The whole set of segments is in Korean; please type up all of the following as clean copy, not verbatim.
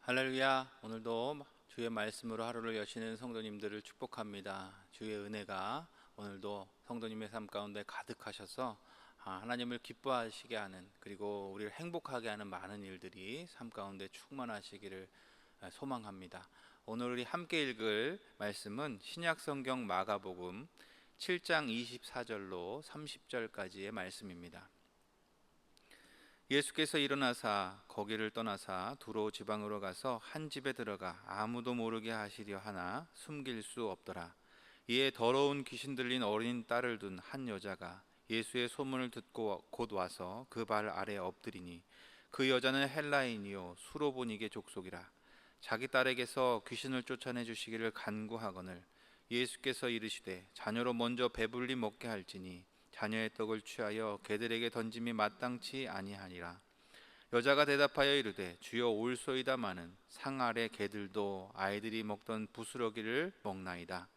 할렐루야. 오늘도 주의 말씀으로 하루를 여시는 성도님들을 축복합니다. 주의 은혜가 오늘도 성도님의 삶 가운데 가득하셔서 하나님을 기뻐하시게 하는, 그리고 우리를 행복하게 하는 많은 일들이 삶 가운데 충만하시기를 소망합니다. 오늘 우리 함께 읽을 말씀은 신약성경 마가복음 7장 24절로 30절까지의 말씀입니다. 예수께서 일어나사 거기를 떠나사 두로 지방으로 가서 한 집에 들어가 아무도 모르게 하시려 하나 숨길 수 없더라. 이에 더러운 귀신 들린 어린 딸을 둔 한 여자가 예수의 소문을 듣고 곧 와서 그 발 아래 엎드리니, 그 여자는 헬라인이요 수로보니게 족속이라. 자기 딸에게서 귀신을 쫓아내 주시기를 간구하거늘 예수께서 이르시되 자녀로 먼저 배불리 먹게 할지니 자녀의 떡을 취하여 개들에게 던짐이 마땅치 아니하니라. 여자가 대답하여 이르되 주여 올소이다마는 상 아래 개들도 아이들이 먹던 부스러기를 먹나이다.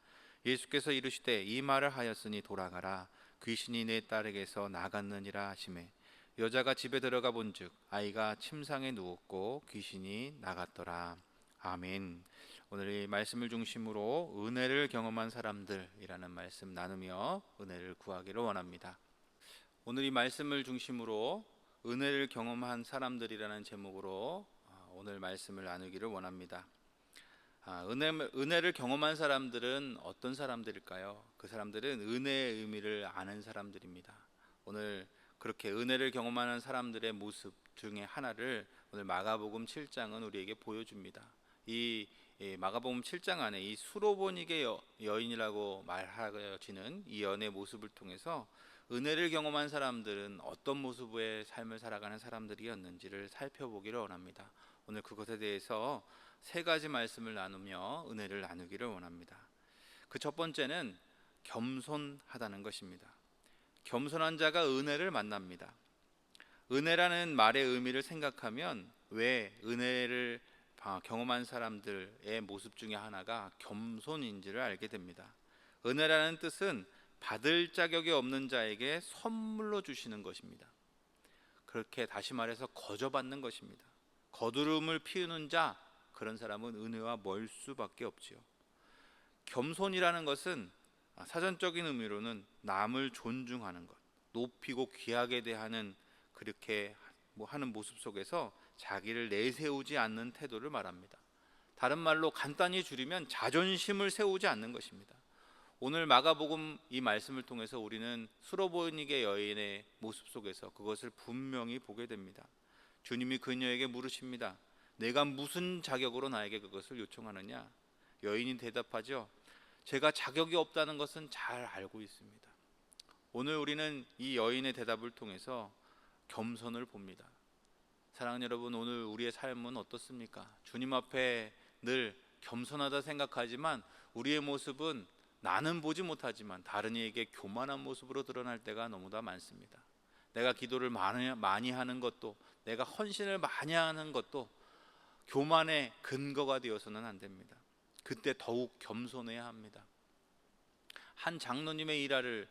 예수께서 이르시되 이 말을 하였으니 돌아가라, 귀신이 내 딸에게서 나갔느니라 하시매, 여자가 집에 들어가 본즉 아이가 침상에 누웠고 귀신이 나갔더라. 아멘. 오늘 이 말씀을 중심으로 은혜를 경험한 사람들이라는 말씀 나누며 은혜를 구하기를 원합니다. 오늘 이 말씀을 중심으로 은혜를 경험한 사람들이라는 제목으로 오늘 말씀을 나누기를 원합니다. 은혜를 경험한 사람들은 어떤 사람들일까요? 그 사람들은 은혜의 의미를 아는 사람들입니다. 오늘 그렇게 은혜를 경험하는 사람들의 모습 중에 하나를 오늘 마가복음 7장은 우리에게 보여줍니다. 이 마가복음 7장 안에 이 수로보니게 여인이라고 말하여지는 이 여인의 모습을 통해서 은혜를 경험한 사람들은 어떤 모습의 삶을 살아가는 사람들이었는지를 살펴보기를 원합니다. 오늘 그것에 대해서 세 가지 말씀을 나누며 은혜를 나누기를 원합니다. 그 첫 번째는 겸손하다는 것입니다. 겸손한 자가 은혜를 만납니다. 은혜라는 말의 의미를 생각하면 왜 은혜를 경험한 사람들의 모습 중에 하나가 겸손인지를 알게 됩니다. 은혜라는 뜻은 받을 자격이 없는 자에게 선물로 주시는 것입니다. 그렇게 다시 말해서 거저받는 것입니다. 거두름을 피우는 자, 그런 사람은 은혜와 멀 수밖에 없지요. 겸손이라는 것은 사전적인 의미로는 남을 존중하는 것, 높이고 귀하게 대하는, 그렇게 하는 모습 속에서 자기를 내세우지 않는 태도를 말합니다. 다른 말로 간단히 줄이면 자존심을 세우지 않는 것입니다. 오늘 마가복음 이 말씀을 통해서 우리는 수로보니게 여인의 모습 속에서 그것을 분명히 보게 됩니다. 주님이 그녀에게 물으십니다. 내가 무슨 자격으로 나에게 그것을 요청하느냐? 여인이 대답하죠. 제가 자격이 없다는 것은 잘 알고 있습니다. 오늘 우리는 이 여인의 대답을 통해서 겸손을 봅니다. 사랑하는 여러분, 오늘 우리의 삶은 어떻습니까? 주님 앞에 늘 겸손하다 생각하지만 우리의 모습은 나는 보지 못하지만 다른 이에게 교만한 모습으로 드러날 때가 너무나 많습니다. 내가 기도를 많이 하는 것도, 내가 헌신을 많이 하는 것도 교만의 근거가 되어서는 안 됩니다. 그때 더욱 겸손해야 합니다. 한 장로님의 일화를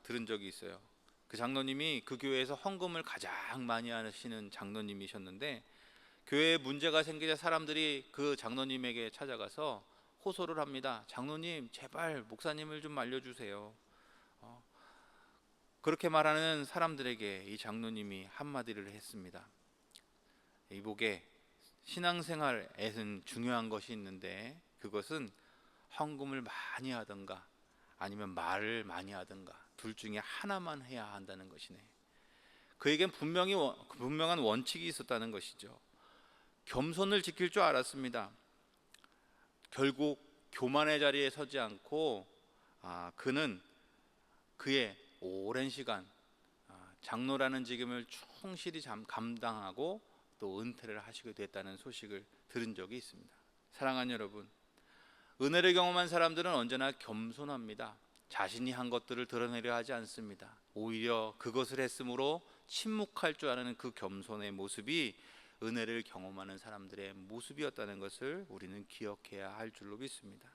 들은 적이 있어요. 그 장로님이 그 교회에서 헌금을 가장 많이 하시는 장로님이셨는데, 교회에 문제가 생기자 사람들이 그 장로님에게 찾아가서 호소를 합니다. 장로님, 제발 목사님을 좀 알려주세요. 그렇게 말하는 사람들에게 이 장로님이 한마디를 했습니다. 이복에 신앙생활에는 중요한 것이 있는데, 그것은 헌금을 많이 하든가 아니면 말을 많이 하든가 둘 중에 하나만 해야 한다는 것이네. 그에겐 분명한 원칙이 있었다는 것이죠. 겸손을 지킬 줄 알았습니다. 결국 교만의 자리에 서지 않고 그는 그의 오랜 시간 장로라는 직임을 충실히 감당하고 또 은퇴를 하시게 됐다는 소식을 들은 적이 있습니다. 사랑하는 여러분, 은혜를 경험한 사람들은 언제나 겸손합니다. 자신이 한 것들을 드러내려 하지 않습니다. 오히려 그것을 했으므로 침묵할 줄 아는 그 겸손의 모습이 은혜를 경험하는 사람들의 모습이었다는 것을 우리는 기억해야 할 줄로 믿습니다.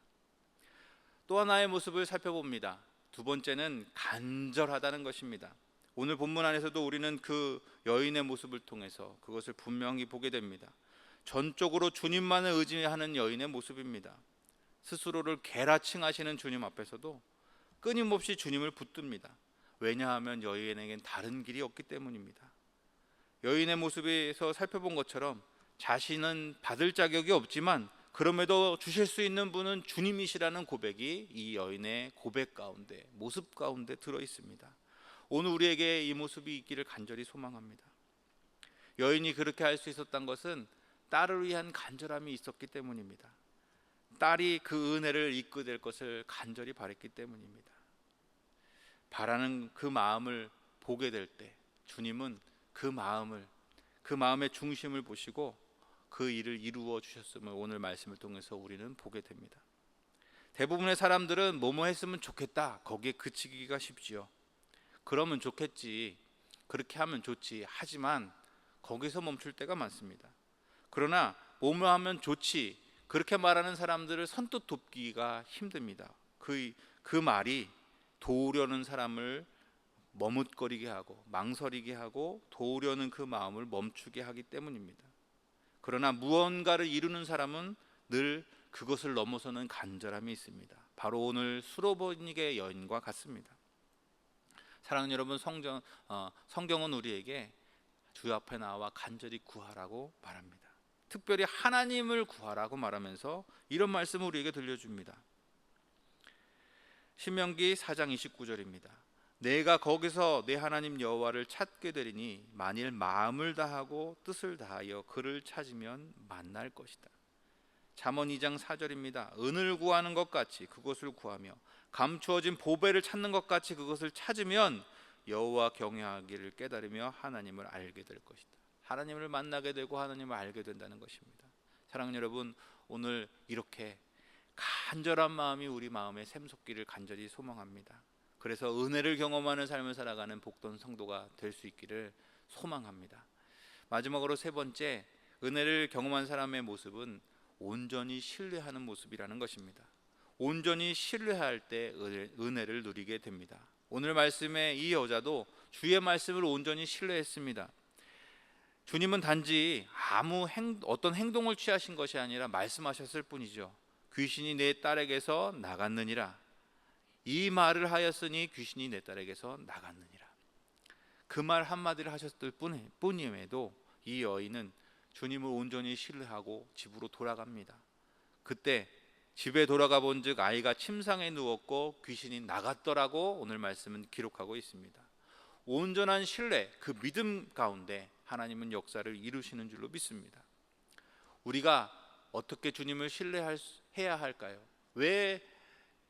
또 하나의 모습을 살펴봅니다. 두 번째는 간절하다는 것입니다. 오늘 본문 안에서도 우리는 그 여인의 모습을 통해서 그것을 분명히 보게 됩니다. 전적으로 주님만을 의지하는 여인의 모습입니다. 스스로를 개라칭하시는 주님 앞에서도 끊임없이 주님을 붙듭니다. 왜냐하면 여인에겐 다른 길이 없기 때문입니다. 여인의 모습에서 살펴본 것처럼 자신은 받을 자격이 없지만 그럼에도 주실 수 있는 분은 주님이시라는 고백이 이 여인의 고백 가운데, 모습 가운데 들어 있습니다. 오늘 우리에게 이 모습이 있기를 간절히 소망합니다. 여인이 그렇게 할 수 있었던 것은 딸을 위한 간절함이 있었기 때문입니다. 딸이 그 은혜를 잊게 될 것을 간절히 바랬기 때문입니다. 바라는 그 마음을 보게 될 때 주님은 그 마음의 중심을 보시고 그 일을 이루어 주셨음을 오늘 말씀을 통해서 우리는 보게 됩니다. 대부분의 사람들은 뭐뭐 했으면 좋겠다, 거기에 그치기가 쉽지요. 그러면 좋겠지, 그렇게 하면 좋지, 하지만 거기서 멈출 때가 많습니다. 그러나 뭐뭐 하면 좋지, 그렇게 말하는 사람들을 선뜻 돕기가 힘듭니다. 그 말이 도우려는 사람을 머뭇거리게 하고 망설이게 하고 도우려는 그 마음을 멈추게 하기 때문입니다. 그러나 무언가를 이루는 사람은 늘 그것을 넘어서는 간절함이 있습니다. 바로 오늘 수로보니게 여인과 같습니다. 사랑하는 여러분, 성경은 우리에게 주 앞에 나와 간절히 구하라고 말합니다. 특별히 하나님을 구하라고 말하면서 이런 말씀을 우리에게 들려줍니다. 신명기 4장 29절입니다. 내가 거기서 내 하나님 여호와를 찾게 되리니 만일 마음을 다하고 뜻을 다하여 그를 찾으면 만날 것이다. 잠언 2장 4절입니다. 은을 구하는 것 같이 그것을 구하며 감추어진 보배를 찾는 것 같이 그것을 찾으면 여호와 경외하기를 깨달으며 하나님을 알게 될 것이다. 하나님을 만나게 되고 하나님을 알게 된다는 것입니다. 사랑하는 여러분, 오늘 이렇게 간절한 마음이 우리 마음에 샘솟기를 간절히 소망합니다. 그래서 은혜를 경험하는 삶을 살아가는 복된 성도가 될 수 있기를 소망합니다. 마지막으로 세 번째, 은혜를 경험한 사람의 모습은 온전히 신뢰하는 모습이라는 것입니다. 온전히 신뢰할 때 은혜를 누리게 됩니다. 오늘 말씀에 이 여자도 주의 말씀을 온전히 신뢰했습니다. 주님은 단지 어떤 행동을 취하신 것이 아니라 말씀하셨을 뿐이죠. 귀신이 내 딸에게서 나갔느니라. 이 말을 하였으니 귀신이 내 딸에게서 나갔느니라. 그 말 한마디를 하셨을 뿐임에도 이 여인은 주님을 온전히 신뢰하고 집으로 돌아갑니다. 그때 집에 돌아가 본즉 아이가 침상에 누웠고 귀신이 나갔더라고 오늘 말씀은 기록하고 있습니다. 온전한 신뢰, 그 믿음 가운데 하나님은 역사를 이루시는 줄로 믿습니다. 우리가 어떻게 주님을 신뢰해야 할까요? 왜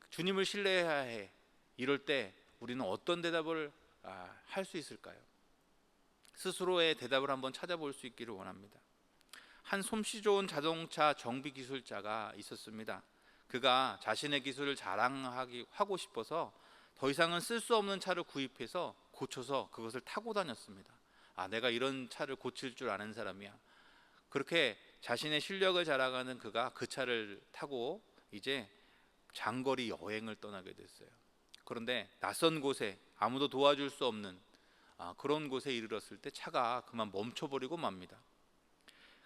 주님을 신뢰해야 해? 이럴 때 우리는 어떤 대답을 할 수 있을까요? 스스로의 대답을 한번 찾아볼 수 있기를 원합니다. 한 솜씨 좋은 자동차 정비 기술자가 있었습니다. 그가 자신의 기술을 자랑하고 싶어서 더 이상은 쓸 수 없는 차를 구입해서 고쳐서 그것을 타고 다녔습니다. 내가 이런 차를 고칠 줄 아는 사람이야. 그렇게 자신의 실력을 자랑하는 그가 그 차를 타고 이제 장거리 여행을 떠나게 됐어요. 그런데 낯선 곳에 아무도 도와줄 수 없는 그런 곳에 이르렀을 때 차가 그만 멈춰버리고 맙니다.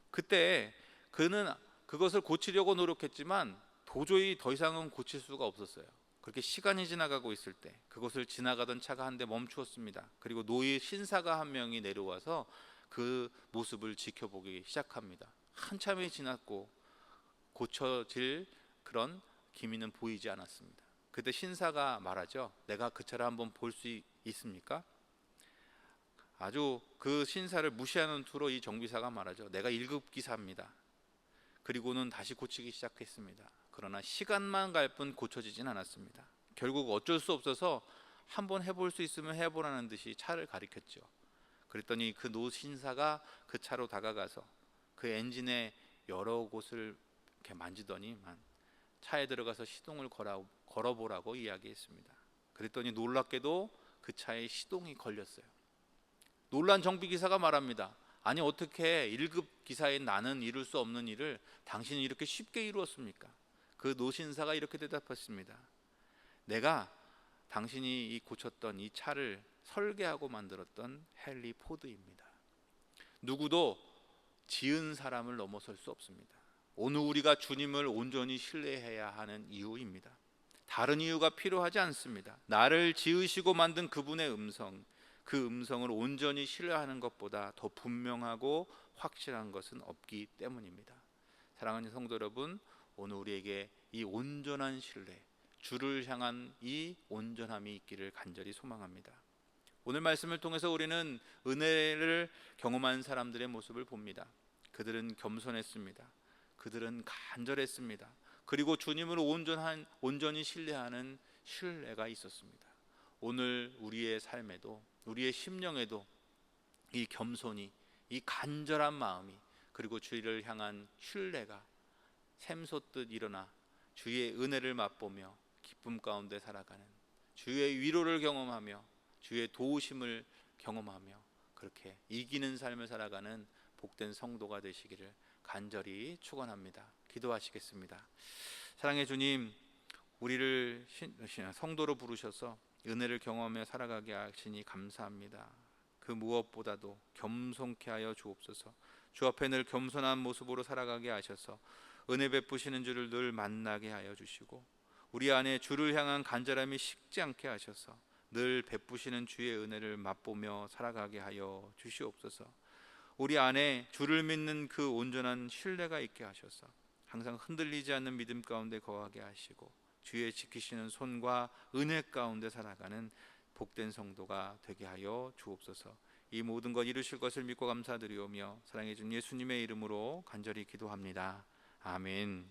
그때 그는 그것을 고치려고 노력했지만 도저히 더 이상은 고칠 수가 없었어요. 그렇게 시간이 지나가고 있을 때 그것을 지나가던 차가 한 대 멈추었습니다. 그리고 노예 신사가 한 명이 내려와서 그 모습을 지켜보기 시작합니다. 한참이 지났고 고쳐질 그런 기미는 보이지 않았습니다. 그때 신사가 말하죠. 내가 그 차를 한번 볼 수 있습니까? 아주 그 신사를 무시하는 투로 이 정비사가 말하죠. 내가 1급 기사입니다. 그리고는 다시 고치기 시작했습니다. 그러나 시간만 갈 뿐 고쳐지진 않았습니다. 결국 어쩔 수 없어서 한번 해볼 수 있으면 해보라는 듯이 차를 가리켰죠. 그랬더니 그 노신사가 그 차로 다가가서 그 엔진의 여러 곳을 이렇게 만지더니만 차에 들어가서 시동을 걸어보라고 이야기했습니다. 그랬더니 놀랍게도 그 차에 시동이 걸렸어요. 놀란 정비기사가 말합니다. 아니 어떻게 1급 기사인 나는 이룰 수 없는 일을 당신이 이렇게 쉽게 이루었습니까? 그 노신사가 이렇게 대답했습니다. 내가 당신이 고쳤던 이 차를 설계하고 만들었던 헨리 포드입니다. 누구도 지은 사람을 넘어설 수 없습니다. 오늘 우리가 주님을 온전히 신뢰해야 하는 이유입니다. 다른 이유가 필요하지 않습니다. 나를 지으시고 만든 그분의 음성, 그 음성을 온전히 신뢰하는 것보다 더 분명하고 확실한 것은 없기 때문입니다. 사랑하는 성도 여러분, 오늘 우리에게 이 온전한 신뢰, 주를 향한 이 온전함이 있기를 간절히 소망합니다. 오늘 말씀을 통해서 우리는 은혜를 경험한 사람들의 모습을 봅니다. 그들은 겸손했습니다. 그들은 간절했습니다. 그리고 주님을 온전히 신뢰하는 신뢰가 있었습니다. 오늘 우리의 삶에도, 우리의 심령에도 이 겸손이, 이 간절한 마음이, 그리고 주를 향한 신뢰가 샘솟듯 일어나 주의 은혜를 맛보며 기쁨 가운데 살아가는, 주의 위로를 경험하며 주의 도우심을 경험하며 그렇게 이기는 삶을 살아가는 복된 성도가 되시기를 간절히 축원합니다. 기도하시겠습니다. 사랑의 주님, 우리를 성도로 부르셔서 은혜를 경험하며 살아가게 하시니 감사합니다. 그 무엇보다도 겸손케 하여 주옵소서. 주 앞에 늘 겸손한 모습으로 살아가게 하셔서 은혜 베푸시는 주를 늘 만나게 하여 주시고, 우리 안에 주를 향한 간절함이 식지 않게 하셔서 늘 베푸시는 주의 은혜를 맛보며 살아가게 하여 주시옵소서. 우리 안에 주를 믿는 그 온전한 신뢰가 있게 하셔서 항상 흔들리지 않는 믿음 가운데 거하게 하시고, 주의 지키시는 손과 은혜 가운데 살아가는 복된 성도가 되게 하여 주옵소서. 이 모든 것 이루실 것을 믿고 감사드리오며 사랑해 준 예수님의 이름으로 간절히 기도합니다. 아멘.